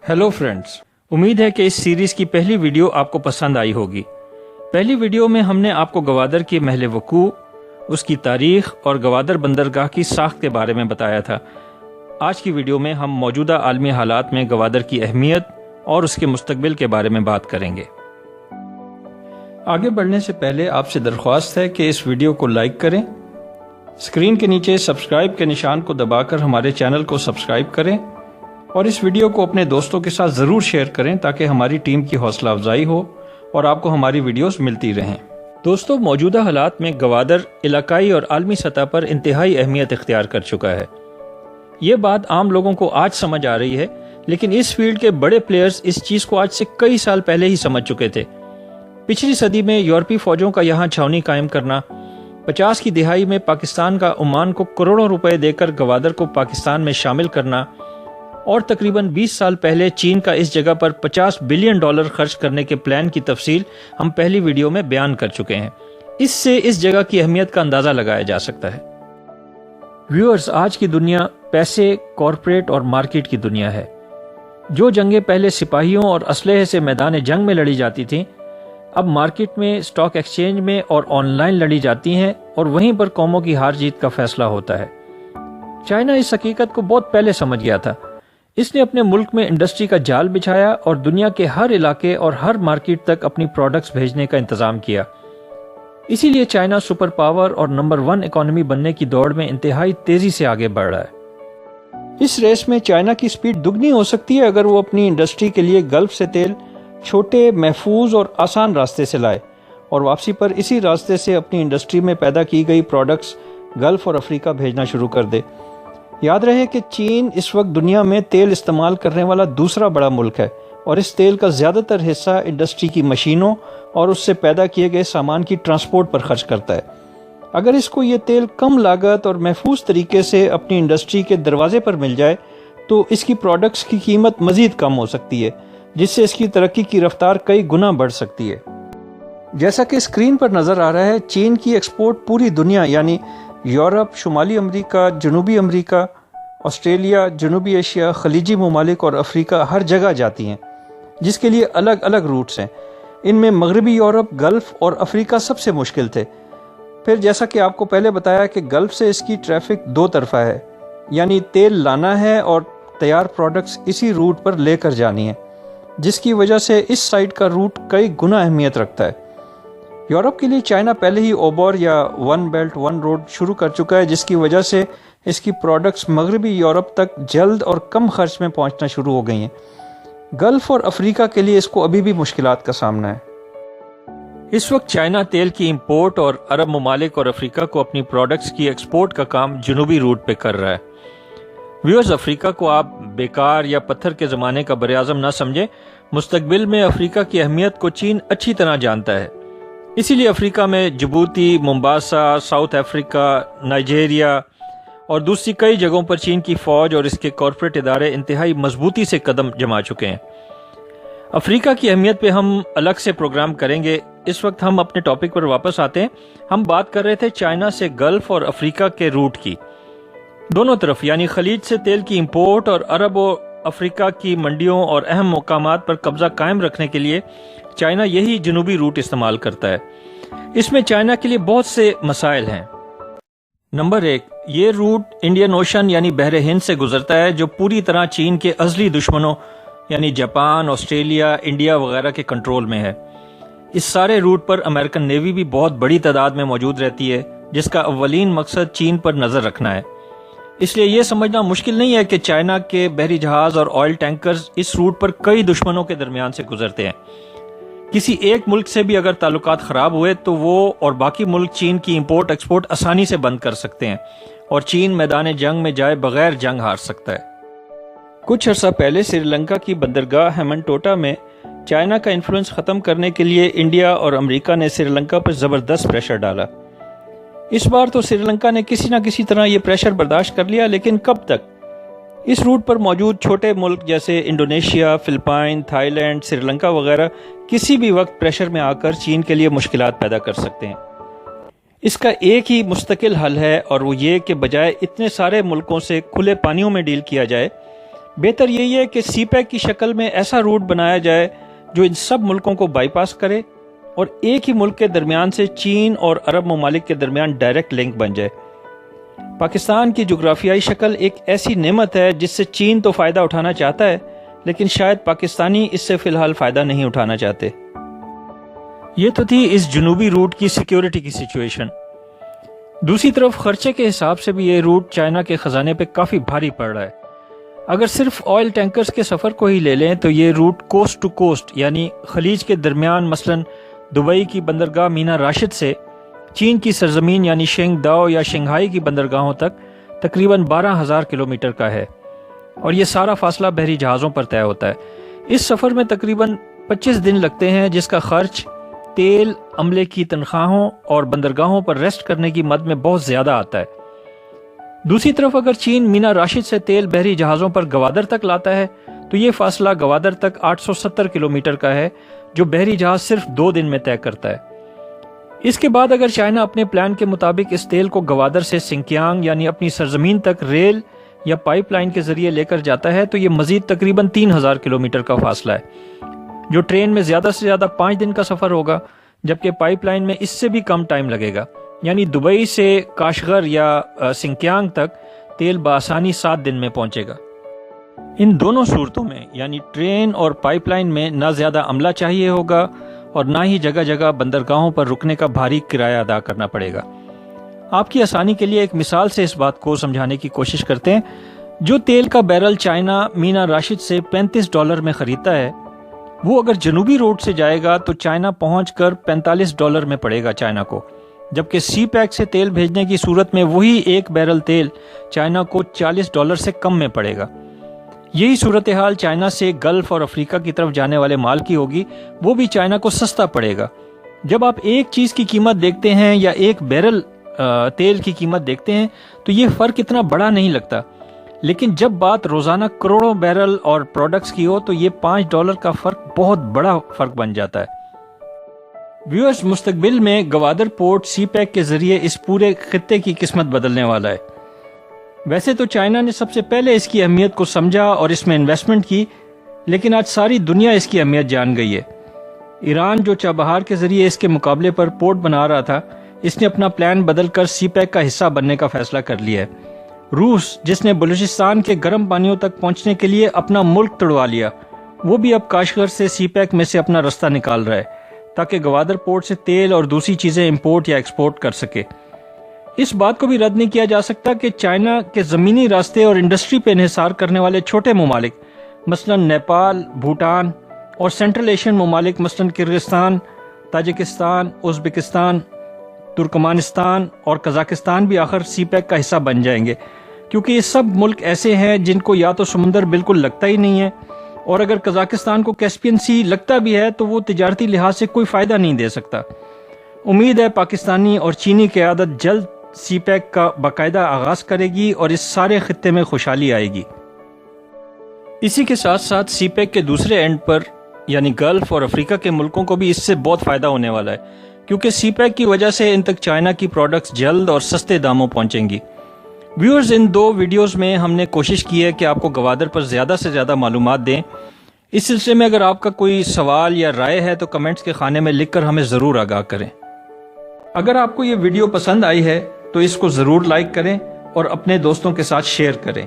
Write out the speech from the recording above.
Hello friends, उम्मीद है कि इस सीरीज की पहली वीडियो आपको पसंद आई होगी। पहली वीडियो में हमने आपको गवादर की महल वकू, उसकी तारीख और गवादर बंदरगाह की साख्त के बारे में बताया था। आज की वीडियो में हम मौजूदा आलमी हालात में गवादर की अहमियत और उसके मुस्तकबिल के बारे में बात करेंगे। आगे बढ़ने से पहले आपसे दरख्वास्त है कि इस वीडियो को लाइक करें, स्क्रीन के नीचे सब्सक्राइब के निशान को दबाकर हमारे चैनल को सब्सक्राइब करें और इस वीडियो को अपने दोस्तों के साथ ज़रूर शेयर करें ताकि हमारी टीम की हौसला अफजाई हो और आपको हमारी वीडियोस मिलती रहें। दोस्तों, मौजूदा हालात में गवादर इलाकाई और आलमी सतह पर इंतहाई अहमियत इख्तियार कर चुका है। ये बात आम लोगों को आज समझ आ रही है, लेकिन इस फील्ड के बड़े प्लेयर्स इस चीज़ को आज से कई साल पहले ही समझ चुके थे। पिछली सदी में यूरोपीय फौजों का यहाँ छावनी कायम करना, 50 की दिहाई में पाकिस्तान का ओमान को करोड़ों रुपए देकर गवादर को पाकिस्तान में शामिल करना और तकरीबन 20 साल पहले चीन का इस जगह पर $50 बिलियन खर्च करने के प्लान की तफसील हम पहली वीडियो में बयान कर चुके हैं। इससे इस जगह की अहमियत का अंदाज़ा लगाया जा सकता है। व्यूअर्स, आज की दुनिया पैसे, कॉरपोरेट और मार्केट की दुनिया है। जो जंगें पहले सिपाहियों और असलहे से मैदान जंग में लड़ी जाती थीं, अब मार्केट में, स्टॉक एक्सचेंज में और ऑनलाइन लड़ी जाती हैं और वहीं पर कौमों की हार जीत का फैसला होता है। चाइना इस हकीकत को बहुत पहले समझ गया था। इसने अपने मुल्क में इंडस्ट्री का जाल बिछाया और दुनिया के हर इलाके और हर मार्केट तक अपनी प्रोडक्ट्स भेजने का इंतजाम किया। इसीलिए चाइना सुपर पावर और नंबर 1 इकोनॉमी बनने की दौड़ में इंतहाई तेजी से आगे बढ़ रहा है। इस रेस में चाइना की स्पीड दुगनी हो सकती है अगर वो अपनी इंडस्ट्री के लिए गल्फ से तेल छोटे, महफूज और आसान रास्ते से लाए और वापसी पर इसी रास्ते से अपनी इंडस्ट्री में पैदा की गई प्रोडक्ट्स गल्फ और अफ्रीका भेजना शुरू कर दे। याद रहे कि चीन इस वक्त दुनिया में तेल इस्तेमाल करने वाला दूसरा बड़ा मुल्क है और इस तेल का ज़्यादातर हिस्सा इंडस्ट्री की मशीनों और उससे पैदा किए गए सामान की ट्रांसपोर्ट पर खर्च करता है। अगर इसको ये तेल कम लागत और महफूज तरीके से अपनी इंडस्ट्री के दरवाजे पर मिल जाए तो इसकी प्रोडक्ट्स की कीमत मज़ीद कम हो सकती है, जिससे इसकी तरक्की की रफ्तार कई गुना बढ़ सकती है। जैसा कि स्क्रीन पर नज़र आ रहा है, चीन की एक्सपोर्ट पूरी दुनिया यानी यूरोप, शुमाली अमेरिका, जनूबी अमेरिका, ऑस्ट्रेलिया, जनूबी एशिया, खलीजी ममालिक और अफ्रीका हर जगह जाती हैं, जिसके लिए अलग अलग रूट्स हैं। इनमें मगरबी यूरोप, गल्फ और अफ्रीका सबसे मुश्किल थे। फिर जैसा कि आपको पहले बताया कि गल्फ से इसकी ट्रैफिक दो तरफा है, यानी तेल लाना है और तैयार प्रोडक्ट्स इसी रूट पर लेकर जानी है, जिसकी वजह से इस साइड का रूट कई गुना अहमियत रखता है। यूरोप के लिए चाइना पहले ही ओबोर या वन बेल्ट वन रोड शुरू कर चुका है, जिसकी वजह से इसकी प्रोडक्ट्स मगरबी यूरोप तक जल्द और कम खर्च में पहुंचना शुरू हो गई हैं। गल्फ और अफ्रीका के लिए इसको अभी भी मुश्किलात का सामना है। इस वक्त चाइना तेल की इंपोर्ट और अरब ममालिक और अफ्रीका को अपनी प्रोडक्ट्स की एक्सपोर्ट का काम जनूबी रूट पे कर रहा है। व्यूअर्स, अफ्रीका को आप बेकार या पत्थर के ज़माने का बरे-आज़म ना समझें। मुस्तकबिल में अफ्रीका की अहमियत को चीन अच्छी तरह जानता है। इसीलिए अफ्रीका में Djibouti, Mombasa, south Africa, Nigeria और दूसरी कई जगहों पर चीन की फौज और इसके कॉरपोरेट इदारे इंतहाई मजबूती से कदम जमा चुके हैं। अफ्रीका की अहमियत पे हम अलग से प्रोग्राम करेंगे। इस वक्त हम अपने टॉपिक पर वापस आते हैं। हम बात कर रहे थे चाइना से गल्फ और अफ्रीका के रूट की। दोनों तरफ यानी खलीज से तेल की इंपोर्ट और अरब और अफ्रीका की मंडियों और अहम मकामात पर कब्जा कायम रखने के लिए चाइना यही जनूबी रूट इस्तेमाल करता है। इसमें चाइना के लिए बहुत से मसाइल हैं। नंबर 1, ये रूट इंडियन ओशन यानी बहरे हिंद से गुजरता है, जो पूरी तरह चीन के असली दुश्मनों यानी जापान, ऑस्ट्रेलिया, इंडिया वगैरह के कंट्रोल में है। इस सारे रूट पर अमेरिकन नेवी भी बहुत बड़ी तादाद में मौजूद रहती है, जिसका अव्वलीन मकसद चीन पर नजर रखना है। इसलिए यह समझना मुश्किल नहीं है कि चाइना के बहरी जहाज और ऑयल टैंकर्स इस रूट पर कई दुश्मनों के दरमियान से गुजरते हैं। किसी एक मुल्क से भी अगर ताल्लुकात खराब हुए तो वो और बाकी मुल्क चीन की इंपोर्ट एक्सपोर्ट आसानी से बंद कर सकते हैं और चीन मैदान जंग में जाए बगैर जंग हार सकता है। कुछ अर्सा पहले श्रीलंका की बंदरगाह हेमनटोटा में चाइना का इन्फ्लुएंस खत्म करने के लिए इंडिया और अमेरिका ने श्रीलंका पर जबरदस्त प्रेशर डाला। इस बार तो श्रीलंका ने किसी न किसी तरह ये प्रेशर बर्दाश्त कर लिया, लेकिन कब तक? इस रूट पर मौजूद छोटे मुल्क जैसे इंडोनेशिया, फिलिपाइन, थाईलैंड, श्रीलंका वगैरह किसी भी वक्त प्रेशर में आकर चीन के लिए मुश्किलात पैदा कर सकते हैं। इसका एक ही मुस्तकिल हल है और वो ये कि बजाय इतने सारे मुल्कों से खुले पानियों में डील किया जाए, بہتر یہی ہے کہ سی پیک کی شکل میں ایسا روٹ بنایا جائے جو ان سب ملکوں کو بائی پاس کرے اور ایک ہی ملک کے درمیان سے چین اور عرب ممالک کے درمیان ڈائریکٹ لنک بن جائے۔ پاکستان کی جغرافیائی شکل ایک ایسی نعمت ہے جس سے چین تو فائدہ اٹھانا چاہتا ہے، لیکن شاید پاکستانی اس سے فی الحال فائدہ نہیں اٹھانا چاہتے۔ یہ تو تھی اس جنوبی روٹ کی سیکیورٹی کی سچویشن۔ دوسری طرف خرچے کے حساب سے بھی یہ روٹ چائنا کے خزانے پہ کافی بھاری پڑ رہا ہے۔ اگر صرف آئل ٹینکرز کے سفر کو ہی لے لیں تو یہ روٹ کوسٹ ٹو کوسٹ یعنی خلیج کے درمیان مثلاً دبئی کی بندرگاہ مینا راشد سے چین کی سرزمین یعنی شینگ داؤ یا شنگھائی کی بندرگاہوں تک تقریباً 12,000 کلومیٹر کا ہے، اور یہ سارا فاصلہ بحری جہازوں پر طے ہوتا ہے۔ اس سفر میں تقریباً 25 دن لگتے ہیں، جس کا خرچ تیل، عملے کی تنخواہوں اور بندرگاہوں پر ریسٹ کرنے کی مد میں بہت زیادہ آتا ہے۔ دوسری طرف اگر چین مینا راشد سے تیل بحری جہازوں پر گوادر تک لاتا ہے تو یہ فاصلہ گوادر تک 870 کلومیٹر کا ہے، جو بحری جہاز صرف 2 دن میں طے کرتا ہے۔ اس کے بعد اگر چائنا اپنے پلان کے مطابق اس تیل کو گوادر سے سنکیانگ یعنی اپنی سرزمین تک ریل یا پائپ لائن کے ذریعے لے کر جاتا ہے تو یہ مزید تقریباً 3,000 کلومیٹر کا فاصلہ ہے، جو ٹرین میں زیادہ سے زیادہ 5 دن کا سفر ہوگا، جبکہ پائپ لائن میں اس سے بھی کم ٹائم لگے گا، یعنی دبئی سے کاشغر یا سنکیانگ تک تیل بآسانی 7 دن میں پہنچے گا۔ ان دونوں صورتوں میں یعنی ٹرین اور پائپ لائن میں نہ زیادہ عملہ چاہیے ہوگا اور نہ ہی جگہ جگہ بندرگاہوں پر رکنے کا بھاری کرایہ ادا کرنا پڑے گا۔ آپ کی آسانی کے لیے ایک مثال سے اس بات کو سمجھانے کی کوشش کرتے ہیں۔ جو تیل کا بیرل چائنا مینا راشد سے $35 میں خریدتا ہے، وہ اگر جنوبی روٹ سے جائے گا تو چائنا پہنچ کر $45 میں پڑے گا چائنا کو، جبکہ سی پیک سے تیل بھیجنے کی صورت میں وہی ایک بیرل تیل چائنا کو $40 سے کم میں پڑے گا۔ یہی صورتحال چائنا سے گلف اور افریقہ کی طرف جانے والے مال کی ہوگی، وہ بھی چائنا کو سستا پڑے گا۔ جب آپ ایک چیز کی قیمت دیکھتے ہیں یا ایک بیرل تیل کی قیمت دیکھتے ہیں تو یہ فرق اتنا بڑا نہیں لگتا، لیکن جب بات روزانہ کروڑوں بیرل اور پروڈکٹس کی ہو تو یہ $5 کا فرق بہت بڑا فرق بن جاتا ہے۔ ویورز، مستقبل میں گوادر پورٹ سی پیک کے ذریعے اس پورے خطے کی قسمت بدلنے والا ہے۔ ویسے تو چائنا نے سب سے پہلے اس کی اہمیت کو سمجھا اور اس میں انویسٹمنٹ کی، لیکن آج ساری دنیا اس کی اہمیت جان گئی ہے۔ ایران جو چابہار کے ذریعے اس کے مقابلے پر پورٹ بنا رہا تھا، اس نے اپنا پلان بدل کر سی پیک کا حصہ بننے کا فیصلہ کر لیا ہے۔ روس، جس نے بلوچستان کے گرم پانیوں تک پہنچنے کے لیے اپنا ملک تڑوا لیا، وہ بھی اب کاشغر سے سی پیک میں سے اپنا رستہ نکال رہا ہے تاکہ گوادر پورٹ سے تیل اور دوسری چیزیں امپورٹ یا ایکسپورٹ کر سکے۔ اس بات کو بھی رد نہیں کیا جا سکتا کہ چائنا کے زمینی راستے اور انڈسٹری پہ انحصار کرنے والے چھوٹے ممالک مثلا نیپال، بھوٹان اور سینٹرل ایشین ممالک مثلا کرغزستان، تاجکستان، ازبکستان، ترکمانستان اور قزاقستان بھی آخر سی پیک کا حصہ بن جائیں گے، کیونکہ یہ سب ملک ایسے ہیں جن کو یا تو سمندر بالکل لگتا ہی نہیں ہے، اور اگر قزاقستان کو کیسپین سی لگتا بھی ہے تو وہ تجارتی لحاظ سے کوئی فائدہ نہیں دے سکتا۔ امید ہے پاکستانی اور چینی قیادت جلد سی پیک کا باقاعدہ آغاز کرے گی اور اس سارے خطے میں خوشحالی آئے گی۔ اسی کے ساتھ ساتھ سی پیک کے دوسرے اینڈ پر یعنی گلف اور افریقہ کے ملکوں کو بھی اس سے بہت فائدہ ہونے والا ہے، کیونکہ سی پیک کی وجہ سے ان تک چائنا کی پروڈکٹس جلد اور سستے داموں پہنچیں گی۔ ویورز، ان 2 ویڈیوز میں ہم نے کوشش کی ہے کہ آپ کو گوادر پر زیادہ سے زیادہ معلومات دیں۔ اس سلسلے میں اگر آپ کا کوئی سوال یا رائے ہے تو کمنٹس کے خانے میں لکھ کر ہمیں ضرور آگاہ کریں۔ اگر آپ کو یہ ویڈیو پسند آئی ہے تو اس کو ضرور لائک کریں اور اپنے دوستوں کے ساتھ شیئر کریں۔